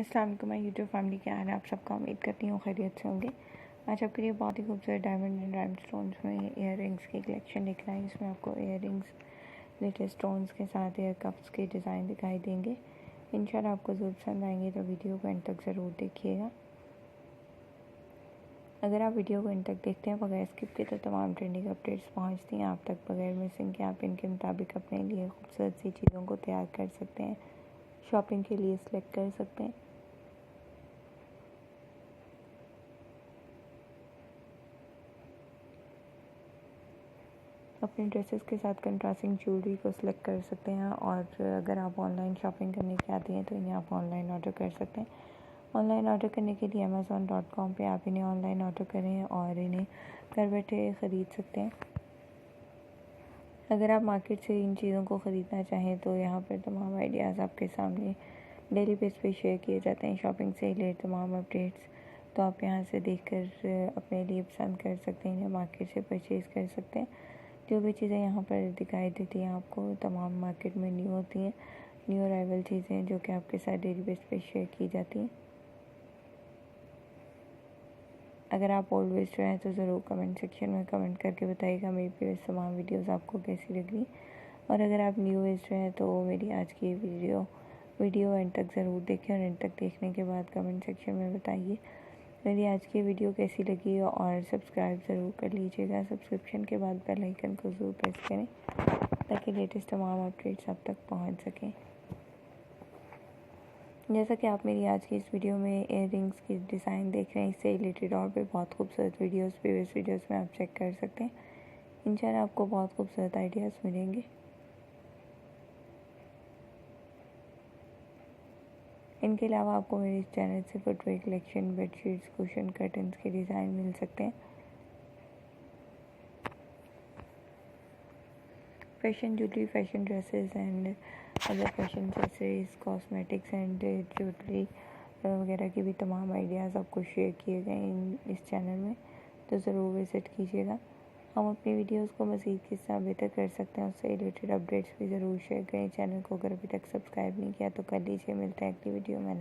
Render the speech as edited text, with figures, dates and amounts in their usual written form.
अस्सलाम वालेकुम my YouTube family, क्या हाल है आप सबका। उम्मीद करती हूँ खैरियत से होंगे। आज आपके लिए बहुत ही खूबसूरत डायमंड एंड राइनस्टोन्स में इयर रिंग्स की कलेक्शन दिख रहा है। इसमें आपको इयर रिंग्स लेटेस्ट स्टोन्स के साथ इयर कप्स के डिज़ाइन दिखाई देंगे। इंशाल्लाह आपको ज़रूर पसंद आएंगे, तो वीडियो को एंड तक ज़रूर देखिएगा। अगर आप वीडियो को एंड तक देखते हैं बगैर स्किप के, तो तमाम ट्रेंडिंग अपडेट्स पहुँचती हैं आप तक बगैर मिसिंग के। आप इनके मुताबिक अपने लिए खूबसूरत सी चीज़ों को तैयार कर सकते हैं, शॉपिंग के लिए सिलेक्ट कर सकते हैं। अपने ड्रेसेस के साथ कंट्रास्टिंग ज्वेलरी को सिलेक्ट कर सकते हैं। और अगर आप ऑनलाइन शॉपिंग करने के आते हैं तो इन्हें आप ऑनलाइन ऑर्डर कर सकते हैं। ऑनलाइन ऑर्डर करने के लिए amazon.com पे आप इन्हें ऑनलाइन ऑर्डर करें और इन्हें घर बैठे ख़रीद सकते हैं। अगर आप मार्केट से इन चीज़ों को ख़रीदना चाहें तो यहाँ पर तमाम आइडियाज़ आपके सामने डेली बेस पे शेयर किए जाते हैं। शॉपिंग से रिलेटेड तमाम अपडेट्स तो आप यहाँ से देखकर अपने लिए पसंद कर सकते हैं, इन्हें मार्केट से परचेज़ कर सकते हैं। जो भी चीज़ें यहाँ पर दिखाई देती हैं आपको तमाम मार्केट में न्यू होती हैं, न्यू अराइवल चीज़ें जो कि आपके साथ डेली बेस पे शेयर की जाती हैं। अगर आप ओल्ड विजिटर हैं तो ज़रूर कमेंट सेक्शन में कमेंट करके बताइएगा मेरी प्रीवियस तमाम वीडियोस आपको कैसी लगी। और अगर आप न्यू विजिटर हैं तो मेरी आज की वीडियो एंड तक ज़रूर देखें और एंड तक देखने के बाद कमेंट सेक्शन में बताइए मेरी आज की वीडियो कैसी लगी। और सब्सक्राइब ज़रूर कर लीजिएगा। सब्सक्रिप्शन के बाद बेल आइकन को ज़रूर प्रेस करें ताकि लेटेस्ट तमाम अपडेट्स आप तक पहुंच सकें। जैसा कि आप मेरी आज की इस वीडियो में इयर रिंग्स की डिज़ाइन देख रहे हैं, इससे रिलेटेड और भी बहुत खूबसूरत वीडियोस प्रीवियस वीडियोस में आप चेक कर सकते हैं। इंशाल्लाह आपको बहुत खूबसूरत आइडियाज़ मिलेंगे। इनके अलावा आपको मेरे इस चैनल से footwear collection, bedsheets, cushion, curtains के डिज़ाइन मिल सकते हैं। Fashion jewellery, fashion dresses and other fashion accessories, cosmetics and jewellery वगैरह के भी तमाम आइडियाज़ आपको शेयर किए गए इस चैनल में, तो ज़रूर विज़िट कीजिएगा। हम अपनी वीडियोस को मज़ीद किस तरह बेहतर कर सकते हैं उससे रिलेटेड अपडेट्स भी ज़रूर शेयर करें। चैनल को अगर अभी तक सब्सक्राइब नहीं किया तो कर लीजिए। मिलते हैं अगली वीडियो में।